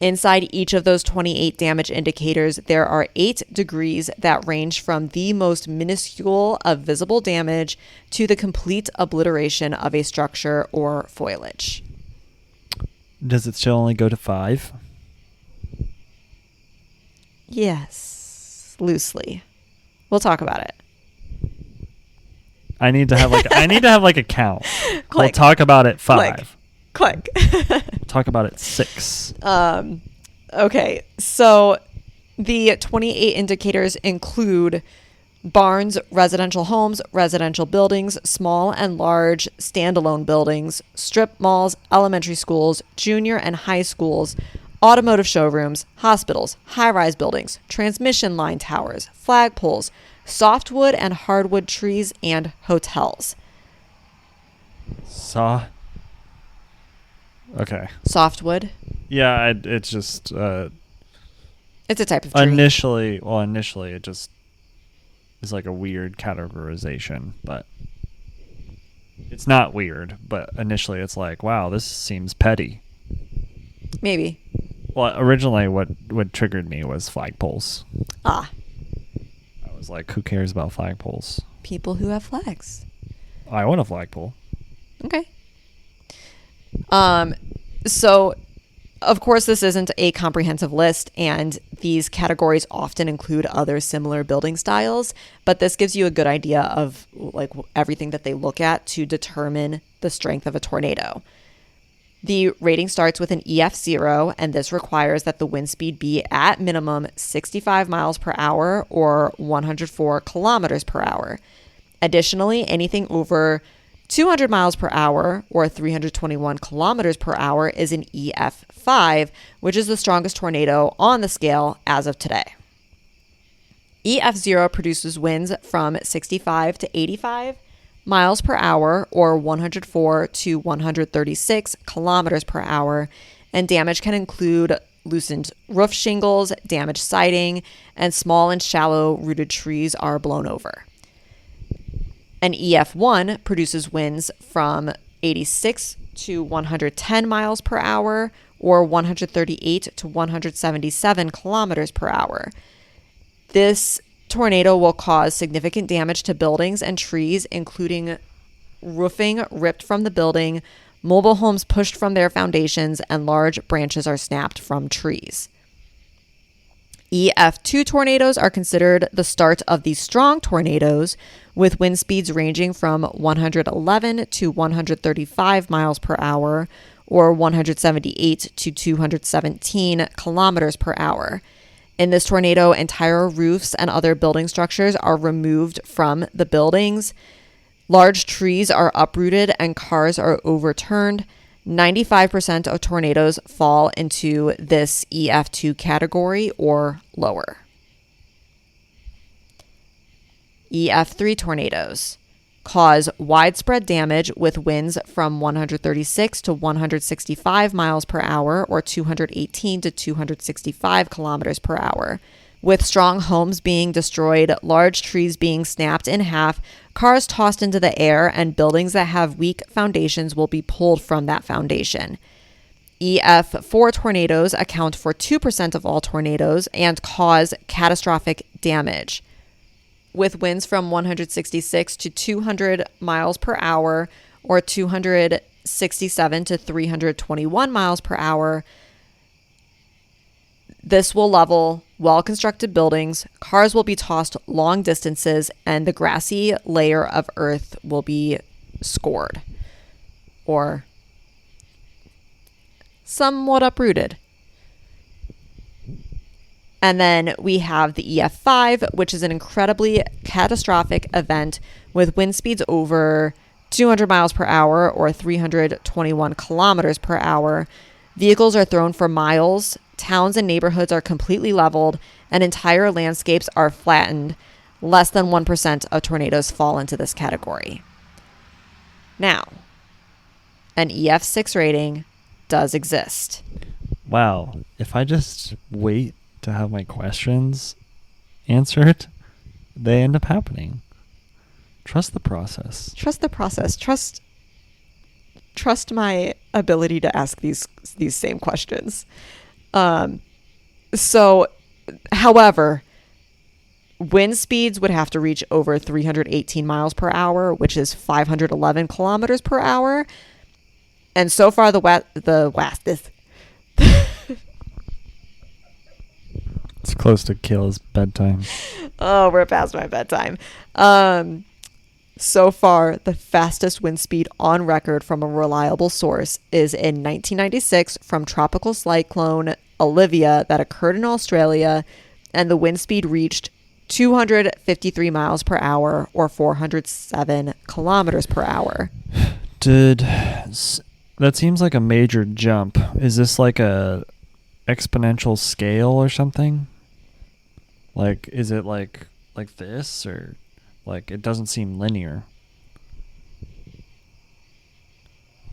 Inside each of those 28 damage indicators, there are 8 degrees that range from the most minuscule of visible damage to the complete obliteration of a structure or foliage. Does it still only go to 5? Yes, loosely. We'll talk about it. I need to have like a count. Click. We'll talk about it 5. Click. Talk about it 6. Okay, so the 28 indicators include barns, residential homes, residential buildings, small and large standalone buildings, strip malls, elementary schools, junior and high schools, automotive showrooms, hospitals, high-rise buildings, transmission line towers, flagpoles, softwood and hardwood trees, and hotels. Okay. Softwood? Yeah, it's just... It's a type of tree. Initially, it just is like a weird categorization, but it's not weird. But initially, it's like, wow, this seems petty. Maybe. Well, originally, what triggered me was flagpoles. Ah. I was like, who cares about flagpoles? People who have flags. I want a flagpole. Okay. So, of course, this isn't a comprehensive list, and these categories often include other similar building styles, but this gives you a good idea of like everything that they look at to determine the strength of a tornado. The rating starts with an EF0, and this requires that the wind speed be at minimum 65 miles per hour or 104 kilometers per hour. Additionally, anything over 200 miles per hour or 321 kilometers per hour is an EF5, which is the strongest tornado on the scale as of today. EF0 produces winds from 65 to 85 miles per hour or 104 to 136 kilometers per hour, and damage can include loosened roof shingles, damaged siding, and small and shallow rooted trees are blown over. An EF1 produces winds from 86 to 110 miles per hour or 138 to 177 kilometers per hour. This tornado will cause significant damage to buildings and trees, including roofing ripped from the building, mobile homes pushed from their foundations, and large branches are snapped from trees. EF2 tornadoes are considered the start of the strong tornadoes, with wind speeds ranging from 111 to 135 miles per hour or 178 to 217 kilometers per hour. In this tornado, entire roofs and other building structures are removed from the buildings. Large trees are uprooted and cars are overturned. 95% of tornadoes fall into this EF2 category or lower. EF3 tornadoes cause widespread damage with winds from 136 to 165 miles per hour or 218 to 265 kilometers per hour. With strong homes being destroyed, large trees being snapped in half, cars tossed into the air, and buildings that have weak foundations will be pulled from that foundation. EF4 tornadoes account for 2% of all tornadoes and cause catastrophic damage. With winds from 166 to 200 miles per hour or 267 to 321 miles per hour, this will level well-constructed buildings, cars will be tossed long distances, and the grassy layer of earth will be scored or somewhat uprooted. And then we have the EF5, which is an incredibly catastrophic event with wind speeds over 200 miles per hour or 321 kilometers per hour. Vehicles are thrown for miles, towns and neighborhoods are completely leveled, and entire landscapes are flattened. Less than 1% of tornadoes fall into this category. Now, an EF6 rating does exist. Wow. If I just wait to have my questions answered, they end up happening. Trust the process. Trust the process. Trust my ability to ask these same questions. So, however, wind speeds would have to reach over 318 miles per hour, which is 511 kilometers per hour. And so far, It's close to Kayla's bedtime. Oh, we're past my bedtime. So far, the fastest wind speed on record from a reliable source is in 1996 from tropical cyclone Olivia that occurred in Australia, and the wind speed reached 253 miles per hour or 407 kilometers per hour. That seems like a major jump. Is this like a exponential scale or something? Like, is it like this, or like it doesn't seem linear?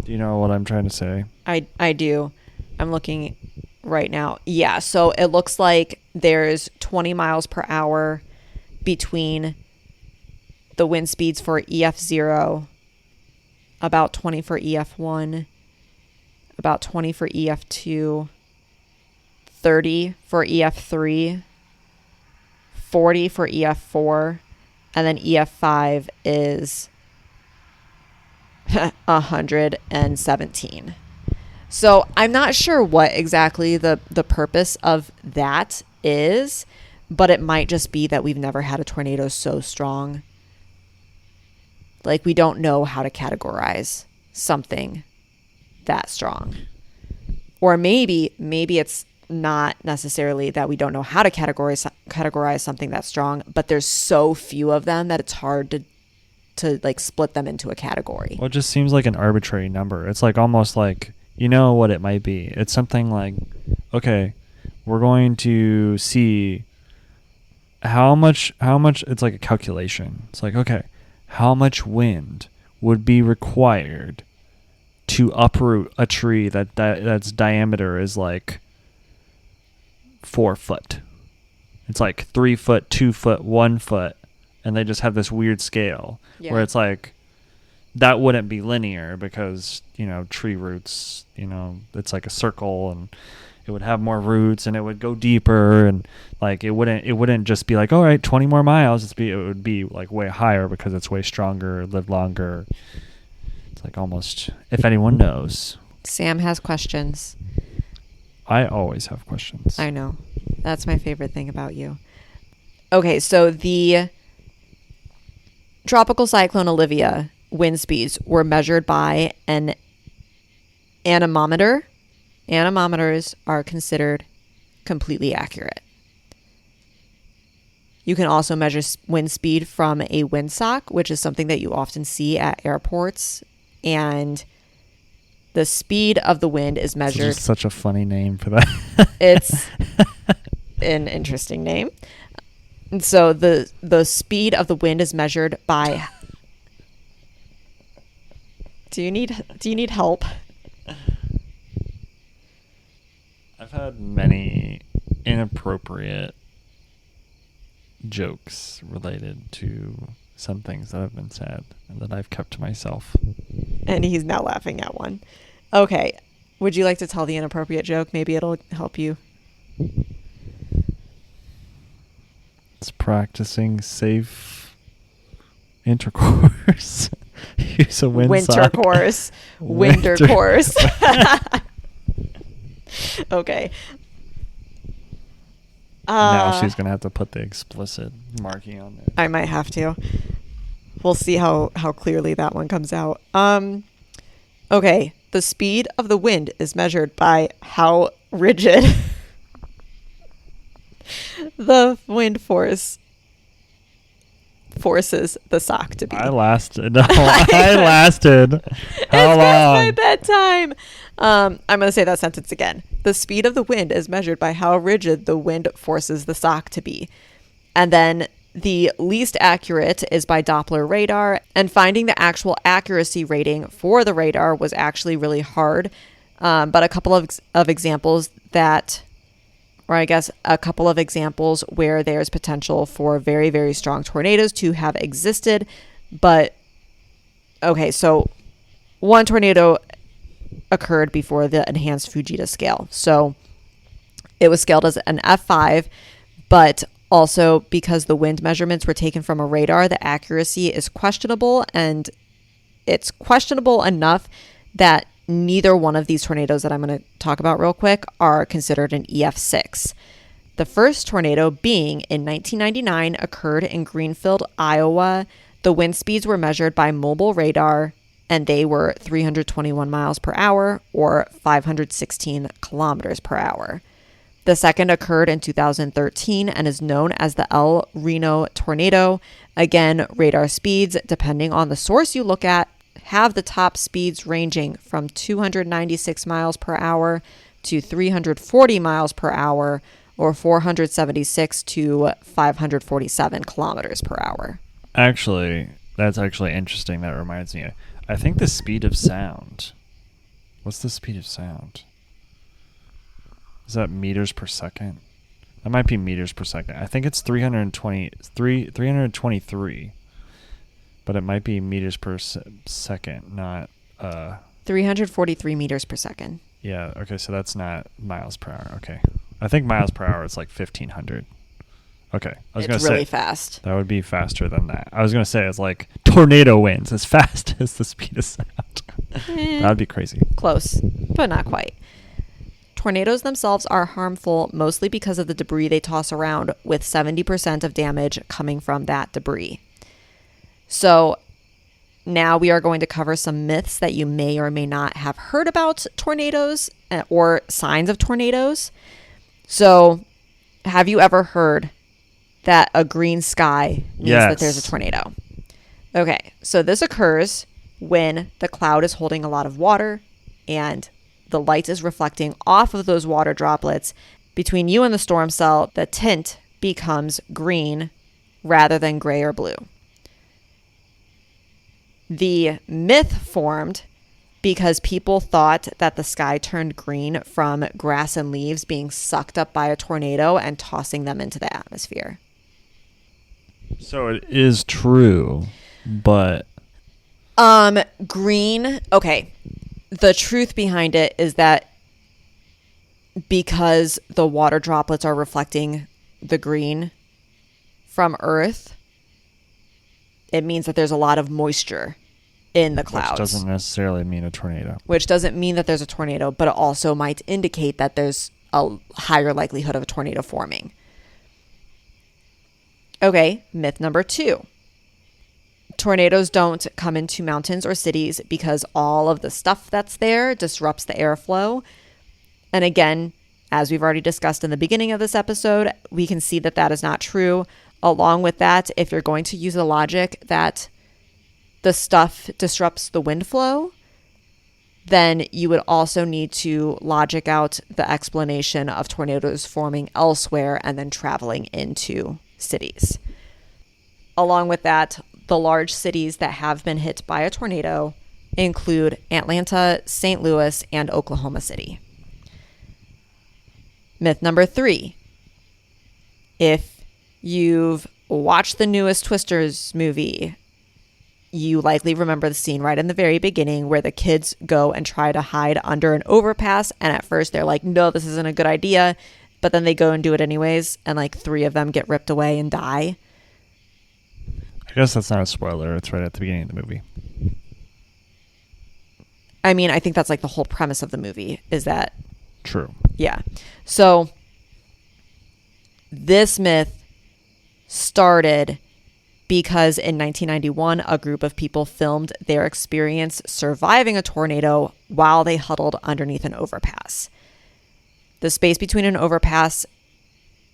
Do you know what I'm trying to say? I do. I'm looking right now. Yeah, so it looks like there's 20 miles per hour between the wind speeds for EF0, about 20 for EF1, about 20 for EF2, 30 for EF3, 40 for EF4, and then EF5 is 117. So I'm not sure what exactly the purpose of that is, but it might just be that we've never had a tornado so strong. Like, we don't know how to categorize something that strong. Or maybe it's not necessarily that we don't know how to categorize something that's strong, but there's so few of them that it's hard to like split them into a category. Well, it just seems like an arbitrary number. It's like almost like, you know what it might be. It's something like, okay, we're going to see how much it's like a calculation. It's like, okay, how much wind would be required to uproot a tree that's diameter is like 4 foot. It's like 3 foot, 2 foot, 1 foot, and they just have this weird scale where it's like that wouldn't be linear because, you know, tree roots, you know, it's like a circle and it would have more roots and it would go deeper, and like it wouldn't just be like, all right, 20 more miles. It would be like way higher because it's way stronger, live longer. It's like almost, if anyone knows. Sam has questions. I always have questions. I know. That's my favorite thing about you. Okay, so the tropical cyclone Olivia wind speeds were measured by an anemometer. Anemometers are considered completely accurate. You can also measure wind speed from a windsock, which is something that you often see at airports. And the speed of the wind is measured. It's just such a funny name for that. It's an interesting name. And so the speed of the wind is measured by. Do you need help? I've had many inappropriate jokes related to some things that have been said and that I've kept to myself. And he's now laughing at one. Okay. Would you like to tell the inappropriate joke? Maybe it'll help you. It's practicing safe intercourse. Use a windsock. Wintercourse. Okay. Now she's gonna have to put the explicit marking on there. I might have to. We'll see how clearly that one comes out. Okay. The speed of the wind is measured by how rigid the wind forces the sock to be. I lasted. I lasted. How long? It's past my bedtime. I'm going to say that sentence again. The speed of the wind is measured by how rigid the wind forces the sock to be. And then The least accurate is by Doppler radar, and finding the actual accuracy rating for the radar was actually really hard. But a couple of examples a couple of examples where there's potential for very, very strong tornadoes to have existed. But, okay, so one tornado occurred before the enhanced Fujita scale. So it was scaled as an F5, but also because the wind measurements were taken from a radar, the accuracy is questionable, and it's questionable enough that neither one of these tornadoes that I'm going to talk about real quick are considered an EF6. The first tornado, being in 1999, occurred in Greenfield, Iowa. The wind speeds were measured by mobile radar, and they were 321 miles per hour or 516 kilometers per hour. The second occurred in 2013 and is known as the El Reno tornado. Again, radar speeds, depending on the source you look at, have the top speeds ranging from 296 miles per hour to 340 miles per hour or 476 to 547 kilometers per hour. Actually, that's actually interesting. That reminds me. I think the speed of sound. What's the speed of sound? Is that meters per second? That might be meters per second. I think it's 323. But it might be meters per second, not 343 meters per second. Yeah, okay, so that's not miles per hour. Okay. I think miles per hour is like 1,500. Okay. It's really fast. That would be faster than that. I was going to say it's like tornado winds as fast as the speed of sound. That would be crazy. Close, but not quite. Tornadoes themselves are harmful mostly because of the debris they toss around, with 70% of damage coming from that debris. So now we are going to cover some myths that you may or may not have heard about tornadoes or signs of tornadoes. So have you ever heard that a green sky means that there's a tornado? Okay, so this occurs when the cloud is holding a lot of water and the light is reflecting off of those water droplets. Between you and the storm cell, the tint becomes green rather than gray or blue. The myth formed because people thought that the sky turned green from grass and leaves being sucked up by a tornado and tossing them into the atmosphere. So it is true, but... Green, okay. The truth behind it is that because the water droplets are reflecting the green from Earth, it means that there's a lot of moisture in the clouds. Which doesn't necessarily mean a tornado. Which doesn't mean that there's a tornado, but it also might indicate that there's a higher likelihood of a tornado forming. Okay, myth number 2. Tornadoes don't come into mountains or cities because all of the stuff that's there disrupts the airflow. And again, as we've already discussed in the beginning of this episode, we can see that that is not true. Along with that, if you're going to use the logic that the stuff disrupts the wind flow, then you would also need to logic out the explanation of tornadoes forming elsewhere and then traveling into cities. Along with that, the large cities that have been hit by a tornado include Atlanta, St. Louis, and Oklahoma City. Myth number 3. If you've watched the newest Twisters movie, you likely remember the scene right in the very beginning where the kids go and try to hide under an overpass. And at first they're like, no, this isn't a good idea. But then they go and do it anyways. And like 3 of them get ripped away and die. I guess that's not a spoiler. It's right at the beginning of the movie. I mean, I think that's like the whole premise of the movie is that. True. Yeah. So this myth started because in 1991, a group of people filmed their experience surviving a tornado while they huddled underneath an overpass. The space between an overpass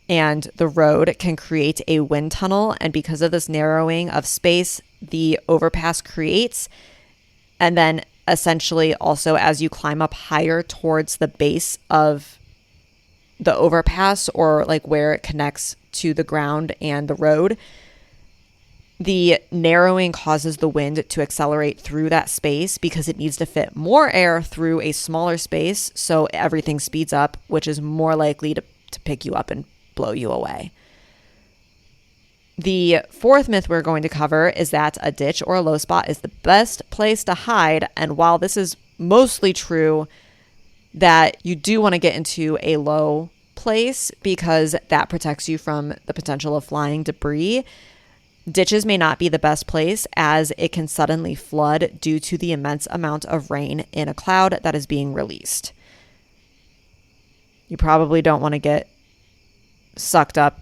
and the road can create a wind tunnel, and because of this narrowing of space the overpass creates, and then essentially also as you climb up higher towards the base of the overpass or like where it connects to the ground and the road, The narrowing causes the wind to accelerate through that space because it needs to fit more air through a smaller space, so everything speeds up, which is more likely to pick you up and blow you away. The fourth myth we're going to cover is that a ditch or a low spot is the best place to hide. And while this is mostly true, that you do want to get into a low place because that protects you from the potential of flying debris, ditches may not be the best place as it can suddenly flood due to the immense amount of rain in a cloud that is being released. You probably don't want to get sucked up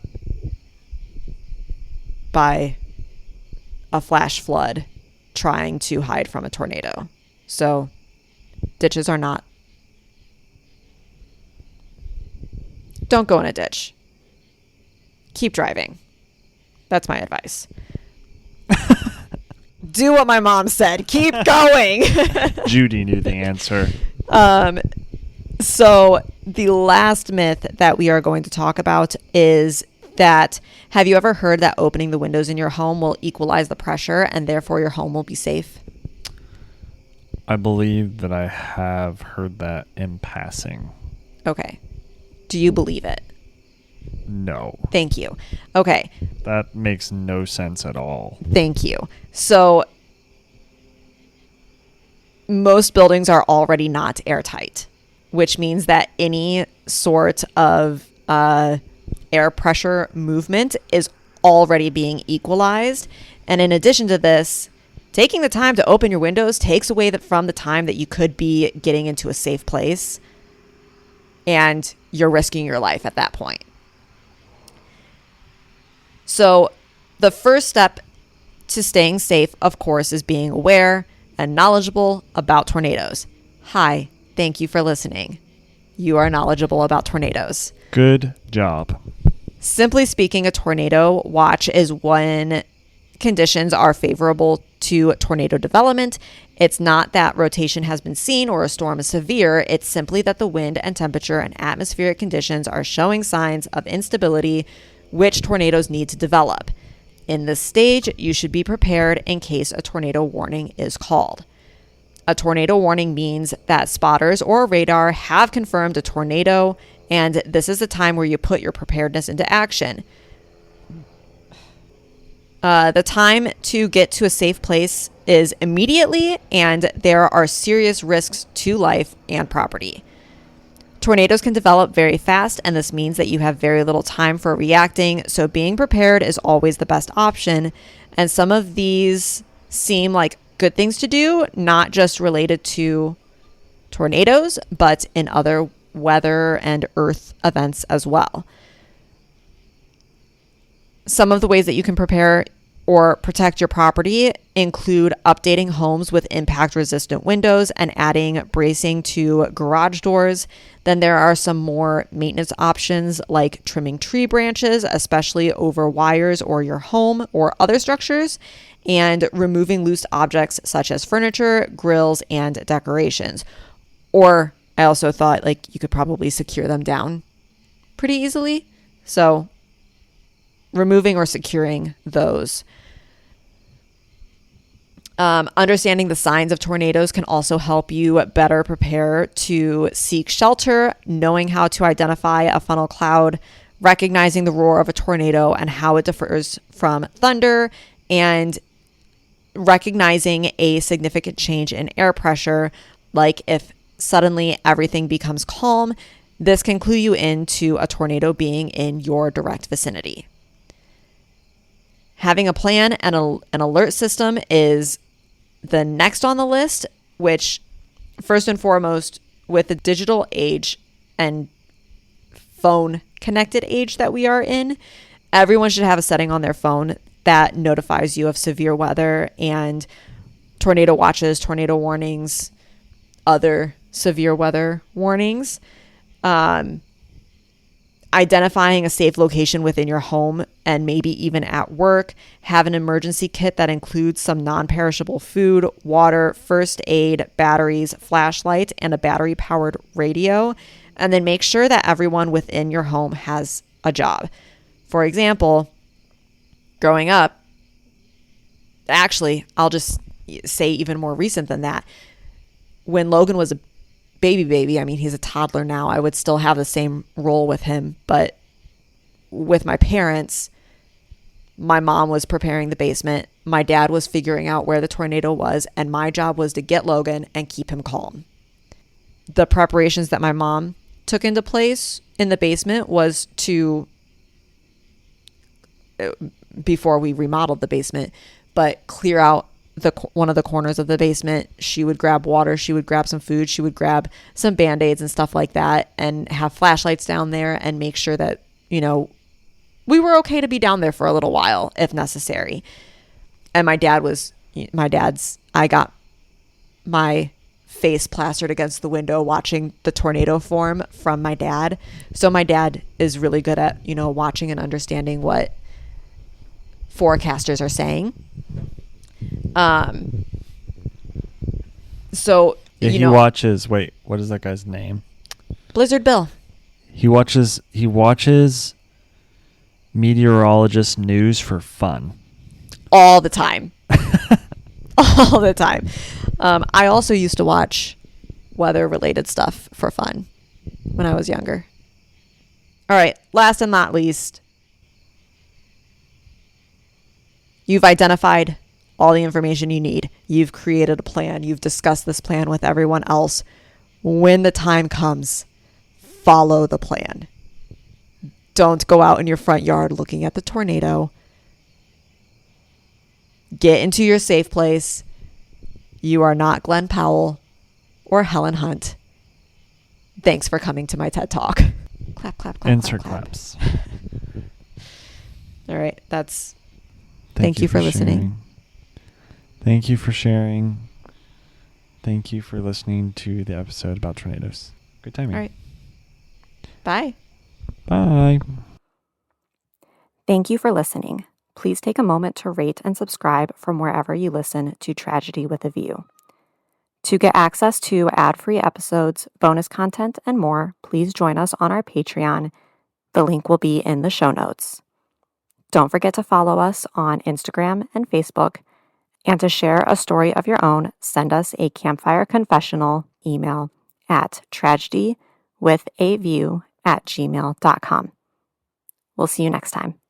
by a flash flood trying to hide from a tornado. So ditches are not. Don't go in a ditch. Keep driving. That's my advice. Do what my mom said. Keep going. Judy knew the answer. So the last myth that we are going to talk about is that, have you ever heard that opening the windows in your home will equalize the pressure and therefore your home will be safe? I believe that I have heard that in passing. Okay. Do you believe it? No. Thank you. Okay. That makes no sense at all. Thank you. So most buildings are already not airtight, which means that any sort of air pressure movement is already being equalized. And in addition to this, taking the time to open your windows takes away from the time that you could be getting into a safe place, and you're risking your life at that point. So the first step to staying safe, of course, is being aware and knowledgeable about tornadoes. Hi, thank you for listening. You are knowledgeable about tornadoes. Good job. Simply speaking, a tornado watch is when conditions are favorable to tornado development. It's not that rotation has been seen or a storm is severe. It's simply that the wind and temperature and atmospheric conditions are showing signs of instability, which tornadoes need to develop. In this stage, you should be prepared in case a tornado warning is called. A tornado warning means that spotters or radar have confirmed a tornado, and this is the time where you put your preparedness into action. The time to get to a safe place is immediately, and there are serious risks to life and property. Tornadoes can develop very fast, and this means that you have very little time for reacting, so being prepared is always the best option. And some of these seem like good things to do, not just related to tornadoes, but in other weather and earth events as well. Some of the ways that you can prepare or protect your property include updating homes with impact-resistant windows and adding bracing to garage doors. Then there are some more maintenance options like trimming tree branches, especially over wires or your home or other structures, and removing loose objects such as furniture, grills, and decorations. Or I also thought like you could probably secure them down pretty easily. So removing or securing those. Understanding the signs of tornadoes can also help you better prepare to seek shelter, knowing how to identify a funnel cloud, recognizing the roar of a tornado and how it differs from thunder, and recognizing a significant change in air pressure, like if suddenly everything becomes calm, this can clue you into a tornado being in your direct vicinity. Having a plan and an alert system is the next on the list, which first and foremost, with the digital age and phone connected age that we are in, everyone should have a setting on their phone that notifies you of severe weather and tornado watches, tornado warnings, other severe weather warnings. Identifying a safe location within your home and maybe even at work. Have an emergency kit that includes some non-perishable food, water, first aid, batteries, flashlight, and a battery-powered radio. And then make sure that everyone within your home has a job. For example, growing up, actually, I'll just say even more recent than that. When Logan was a baby, I mean, he's a toddler now, I would still have the same role with him. But with my parents, my mom was preparing the basement. My dad was figuring out where the tornado was. And my job was to get Logan and keep him calm. The preparations that my mom took into place in the basement was to, before we remodeled the basement, but clear out one of the corners of the basement. She would grab water, she would grab some food, she would grab some Band-Aids and stuff like that, and have flashlights down there and make sure that, you know, we were okay to be down there for a little while if necessary. And I got my face plastered against the window watching the tornado form from my dad. So my dad is really good at, you know, watching and understanding what forecasters are saying. So, yeah, you he know, watches, wait, what is that guy's name? Blizzard Bill. He watches meteorologist news for fun. All the time. All the time. I also used to watch weather-related stuff for fun when I was younger. All right, last and not least, you've identified all the information you need. You've created a plan. You've discussed this plan with everyone else. When the time comes, follow the plan. Don't go out in your front yard looking at the tornado. Get into your safe place. You are not Glenn Powell or Helen Hunt. Thanks for coming to my TED Talk. Clap, clap, clap. Insert clap, clap. claps. All right. Thank you for listening. Sharing. Thank you for sharing. Thank you for listening to the episode about tornadoes. Good timing. All right. Bye. Bye. Thank you for listening. Please take a moment to rate and subscribe from wherever you listen to Tragedy with a View. To get access to ad-free episodes, bonus content, and more, please join us on our Patreon. The link will be in the show notes. Don't forget to follow us on Instagram and Facebook. And to share a story of your own, send us a Campfire Confessional email at tragedywithaview@gmail.com. We'll see you next time.